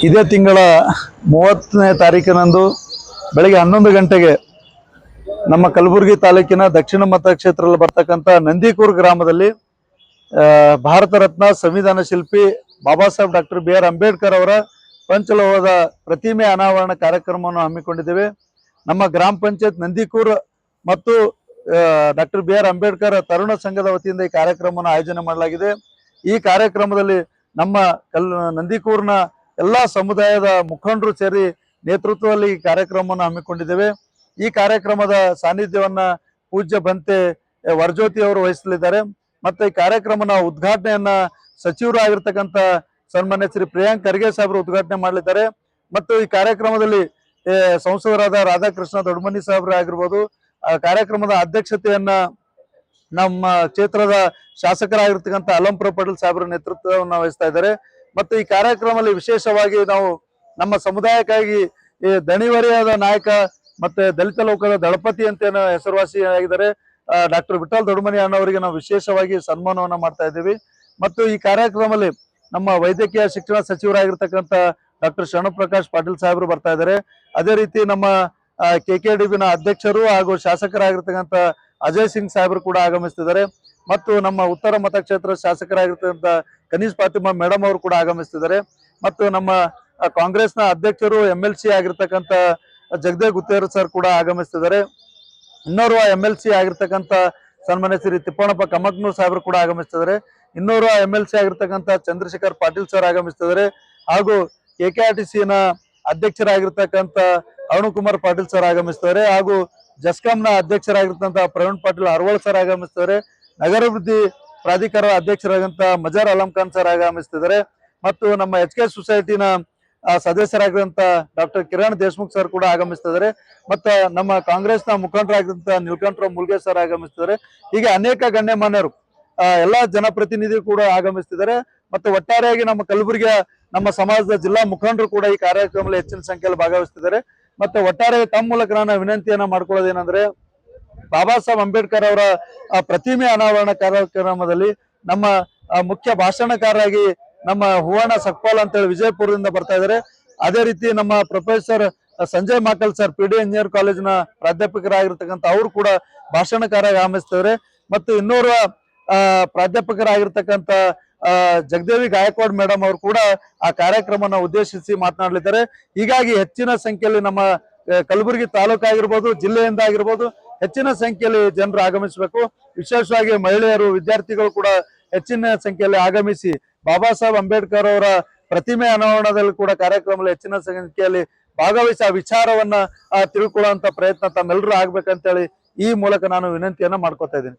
ಇದೇ ತಿಂಗಳ 30ನೇ ತಾರೀಕಿನಂದು ಬೆಳಗ್ಗೆ 11 ಗಂಟೆಗೆ ನಮ್ಮ ಕಲಬುರಗಿ ತಾಲೂಕಿನ ದಕ್ಷಿಣ ಮತಕ್ಷೇತ್ರದಲ್ಲಿ ಬರ್ತಕ್ಕಂಥ ನಂದಿಕೂರು ಗ್ರಾಮದಲ್ಲಿ ಭಾರತ ರತ್ನ ಸಂವಿಧಾನ ಶಿಲ್ಪಿ Baba Saheb doctor B R Ambedkar ಅವರ ಪಂಚಲೋಹದ ಪ್ರತಿಮೆ ಅನಾವರಣ ಕಾರ್ಯಕ್ರಮವನ್ನು ಹಮ್ಮಿಕೊಂಡಿದ್ದೇವೆ. ನಮ್ಮ ಗ್ರಾಮ ಪಂಚಾಯತ್ ನಂದಿಕೂರು ಮತ್ತು ಡಾಕ್ಟರ್ ಬಿ ಆರ್ ಅಂಬೇಡ್ಕರ್ ತರುಣ ಸಂಘದ ವತಿಯಿಂದ ಈ ಕಾರ್ಯಕ್ರಮವನ್ನು ಆಯೋಜನೆ ಮಾಡಲಾಗಿದೆ. ಈ ಕಾರ್ಯಕ್ರಮದಲ್ಲಿ ನಮ್ಮ ನಂದಿಕೂರಿನ ಎಲ್ಲ ಸಮುದಾಯದ ಮುಖಂಡರು ಸೇರಿ ನೇತೃತ್ವದಲ್ಲಿ ಈ ಕಾರ್ಯಕ್ರಮವನ್ನು ಹಮ್ಮಿಕೊಂಡಿದ್ದೇವೆ. ಈ ಕಾರ್ಯಕ್ರಮದ ಸಾನ್ನಿಧ್ಯವನ್ನ ಪೂಜ್ಯ ಬಂತೆ ವರಜ್ಯೋತಿ ಅವರು ವಹಿಸಲಿದ್ದಾರೆ. ಮತ್ತೆ ಈ ಕಾರ್ಯಕ್ರಮನ ಉದ್ಘಾಟನೆಯನ್ನ ಸಚಿವರಾಗಿರ್ತಕ್ಕಂಥ ಸನ್ಮಾನ್ಯ ಶ್ರೀ ಪ್ರಿಯಾಂಕ್ ಖರ್ಗೆ ಸಾಹೇಬರು ಉದ್ಘಾಟನೆ ಮಾಡಲಿದ್ದಾರೆ. ಮತ್ತು ಈ ಕಾರ್ಯಕ್ರಮದಲ್ಲಿ ಸಂಸದರಾದ ರಾಧಾಕೃಷ್ಣ ದೊಡ್ಡಮನಿ ಸಾಹೇಬ್ರು ಆಗಿರ್ಬೋದು. ಕಾರ್ಯಕ್ರಮದ ಅಧ್ಯಕ್ಷತೆಯನ್ನ ನಮ್ಮ ಕ್ಷೇತ್ರದ ಶಾಸಕರಾಗಿರ್ತಕ್ಕಂಥ ಅಲಂಪುರ ಪಟೇಲ್ ಸಾಹೇಬ್ರ ನೇತೃತ್ವವನ್ನು ವಹಿಸ್ತಾ ಇದ್ದಾರೆ. ಮತ್ತು ಈ ಕಾರ್ಯಕ್ರಮದಲ್ಲಿ ವಿಶೇಷವಾಗಿ ನಾವು ನಮ್ಮ ಸಮುದಾಯಕ್ಕಾಗಿ ಈ ದಣಿವರಿಯಾದ ನಾಯಕ ಮತ್ತೆ ದಲಿತ ಲೋಕದ ದಳಪತಿ ಅಂತ ಹೆಸರುವಾಸಿಯಾಗಿದ್ದಾರೆ ಡಾಕ್ಟರ್ ವಿಠಲ್ ದೊಡ್ಡಮನಿ ಅಣ್ಣವರಿಗೆ ನಾವು ವಿಶೇಷವಾಗಿ ಸನ್ಮಾನವನ್ನ ಮಾಡ್ತಾ ಇದ್ದೀವಿ. ಮತ್ತು ಈ ಕಾರ್ಯಕ್ರಮದಲ್ಲಿ ನಮ್ಮ ವೈದ್ಯಕೀಯ ಶಿಕ್ಷಣ ಸಚಿವರಾಗಿರ್ತಕ್ಕಂಥ ಡಾಕ್ಟರ್ ಶರಣಪ್ರಕಾಶ್ ಪಾಟೀಲ್ ಸಾಹೇಬರು ಬರ್ತಾ ಇದ್ದಾರೆ. ಅದೇ ರೀತಿ ನಮ್ಮ KKDBನ ಅಧ್ಯಕ್ಷರು ಹಾಗೂ ಶಾಸಕರಾಗಿರ್ತಕ್ಕಂಥ ಅಜಯ್ ಸಿಂಗ್ ಸಾಹೇಬರು ಕೂಡ ಆಗಮಿಸ್ತಿದ್ದಾರೆ. ಮತ್ತು ನಮ್ಮ ಉತ್ತರ ಮತಕ್ಷೇತ್ರ ಶಾಸಕರಾಗಿರ್ತಕ್ಕಂಥ ಕನೀಶ್ ಫಾತಿಮಾ ಮೇಡಮ್ ಅವರು ಕೂಡ ಆಗಮಿಸ್ತಿದ್ದಾರೆ. ಮತ್ತು ನಮ್ಮ ಕಾಂಗ್ರೆಸ್ನ ಅಧ್ಯಕ್ಷರು MLC ಆಗಿರ್ತಕ್ಕಂಥ ಜಗದೇವ್ ಗುತ್ತೇರ್ ಸರ್ ಕೂಡ ಆಗಮಿಸ್ತಿದ್ದಾರೆ. ಇನ್ನೋರ್ವ MLC ಆಗಿರ್ತಕ್ಕಂಥ ಸನ್ಮಾನ್ಯ ಶ್ರೀ ತಿಪ್ಪಣ್ಣಪ್ಪ ಕಮಕ್ನೂರ್ ಸಾಹೇಬರು ಕೂಡ ಆಗಮಿಸ್ತಿದ್ದಾರೆ. ಇನ್ನೋರ್ವ MLC ಆಗಿರ್ತಕ್ಕಂಥ ಚಂದ್ರಶೇಖರ್ ಪಾಟೀಲ್ ಸರ್ ಆಗಮಿಸ್ತಿದ್ದಾರೆ. ಹಾಗೂ KKRTCನ ಅಧ್ಯಕ್ಷರಾಗಿರ್ತಕ್ಕಂಥ ಅರುಣ್ ಕುಮಾರ್ ಪಾಟೀಲ್ ಸರ್ ಆಗಮಿಸ್ತಾರೆ. ಹಾಗೂ ಜಸ್ಕಾಂನ ಅಧ್ಯಕ್ಷರಾಗಿರ್ತಕ್ಕಂಥ ಪ್ರವೀಣ್ ಪಾಟೀಲ್ ಅರ್ವಳ್ ಸರ್ ಆಗಮಿಸ್ತಾರೆ. ನಗರಾಭಿವೃದ್ಧಿ ಪ್ರಾಧಿಕಾರ ಅಧ್ಯಕ್ಷರಾಗಿದ್ದಂಥ ಮಜಾರ್ ಅಲಂ ಖಾನ್ ಸರ್ ಆಗಮಿಸ್ತಿದ್ದಾರೆ. ಮತ್ತು ನಮ್ಮ HK ಸೊಸೈಟಿನ ಸದಸ್ಯರಾಗಿರುವಂತ ಡಾಕ್ಟರ್ ಕಿರಣ್ ದೇಶ್ಮುಖ್ ಸರ್ ಕೂಡ ಆಗಮಿಸ್ತಿದ್ದಾರೆ. ಮತ್ತೆ ನಮ್ಮ ಕಾಂಗ್ರೆಸ್ನ ಮುಖಂಡರಾಗಿದ್ದಂತ ನೀಲಕಂಠರಾವ್ ಮುಲ್ಗೆ ಸರ್ ಆಗಮಿಸ್ತಿದ್ದಾರೆ. ಹೀಗೆ ಅನೇಕ ಗಣ್ಯಮಾನ್ಯರು ಎಲ್ಲಾ ಜನಪ್ರತಿನಿಧಿ ಕೂಡ ಆಗಮಿಸ್ತಿದ್ದಾರೆ. ಮತ್ತೆ ಒಟ್ಟಾರೆಯಾಗಿ ನಮ್ಮ ಕಲಬುರಗಿಯ ನಮ್ಮ ಸಮಾಜದ ಜಿಲ್ಲಾ ಮುಖಂಡರು ಕೂಡ ಈ ಕಾರ್ಯಕ್ರಮದಲ್ಲಿ ಹೆಚ್ಚಿನ ಸಂಖ್ಯೆಯಲ್ಲಿ ಭಾಗವಹಿಸ್ತಿದ್ದಾರೆ. ಮತ್ತೆ ಒಟ್ಟಾರೆ ತಮ್ಮ ಮೂಲಕ ನಾನು ವಿನಂತಿಯನ್ನ ಮಾಡ್ಕೊಳ್ಳೋದೇನಂದ್ರೆ, ಬಾಬಾ ಸಾಹೇಬ್ ಅಂಬೇಡ್ಕರ್ ಅವರ ಪ್ರತಿಮೆ ಅನಾವರಣ ಕಾರ್ಯಕ್ರಮದಲ್ಲಿ ನಮ್ಮ ಮುಖ್ಯ ಭಾಷಣಕಾರರಾಗಿ ನಮ್ಮ ಹೂವಣ್ಣ ಸಕ್ಪಾಲ್ ಅಂತೇಳಿ ವಿಜಯಪುರದಿಂದ ಬರ್ತಾ ಇದ್ದಾರೆ. ಅದೇ ರೀತಿ ನಮ್ಮ professor Sanjay Makal sir PD engineer ಕಾಲೇಜಿನ ಪ್ರಾಧ್ಯಾಪಕರಾಗಿರ್ತಕ್ಕಂಥ ಅವರು ಕೂಡ ಭಾಷಣಕಾರರಾಗಿ ಆಗಮಿಸ್ತಿದ್ದಾರೆ. ಮತ್ತು ಇನ್ನೋರ್ವ ಪ್ರಾಧ್ಯಾಪಕರಾಗಿರ್ತಕ್ಕಂಥ ಜಗದೇವಿ ಗಾಯಕ್ವಾಡ್ ಮೇಡಮ್ ಅವರು ಕೂಡ ಆ ಕಾರ್ಯಕ್ರಮನ ಉದ್ದೇಶಿಸಿ ಮಾತನಾಡಲಿದ್ದಾರೆ. ಹೀಗಾಗಿ ಹೆಚ್ಚಿನ ಸಂಖ್ಯೆಯಲ್ಲಿ ನಮ್ಮ ಕಲಬುರಗಿ ತಾಲೂಕು ಆಗಿರ್ಬೋದು, ಜಿಲ್ಲೆಯಿಂದ ಆಗಿರ್ಬೋದು ಹೆಚ್ಚಿನ ಸಂಖ್ಯೆಯಲ್ಲಿ ಜನರು ಆಗಮಿಸಬೇಕು. ವಿಶೇಷವಾಗಿ ಮಹಿಳೆಯರು, ವಿದ್ಯಾರ್ಥಿಗಳು ಕೂಡ ಹೆಚ್ಚಿನ ಸಂಖ್ಯೆಯಲ್ಲಿ ಆಗಮಿಸಿ ಬಾಬಾ ಸಾಹೇಬ್ ಅಂಬೇಡ್ಕರ್ ಅವರ ಪ್ರತಿಮೆ ಅನಾವರಣದಲ್ಲಿ ಕೂಡ ಕಾರ್ಯಕ್ರಮದಲ್ಲಿ ಹೆಚ್ಚಿನ ಸಂಖ್ಯೆಯಲ್ಲಿ ಭಾಗವಹಿಸಿ ಆ ವಿಚಾರವನ್ನ ತಿಳ್ಕೊಳ್ಳುವಂತ ಪ್ರಯತ್ನ ತಮ್ಮೆಲ್ಲರೂ ಆಗ್ಬೇಕಂತೇಳಿ ಈ ಮೂಲಕ ನಾನು ವಿನಂತಿಯನ್ನ ಮಾಡ್ಕೊತಾ ಇದ್ದೀನಿ.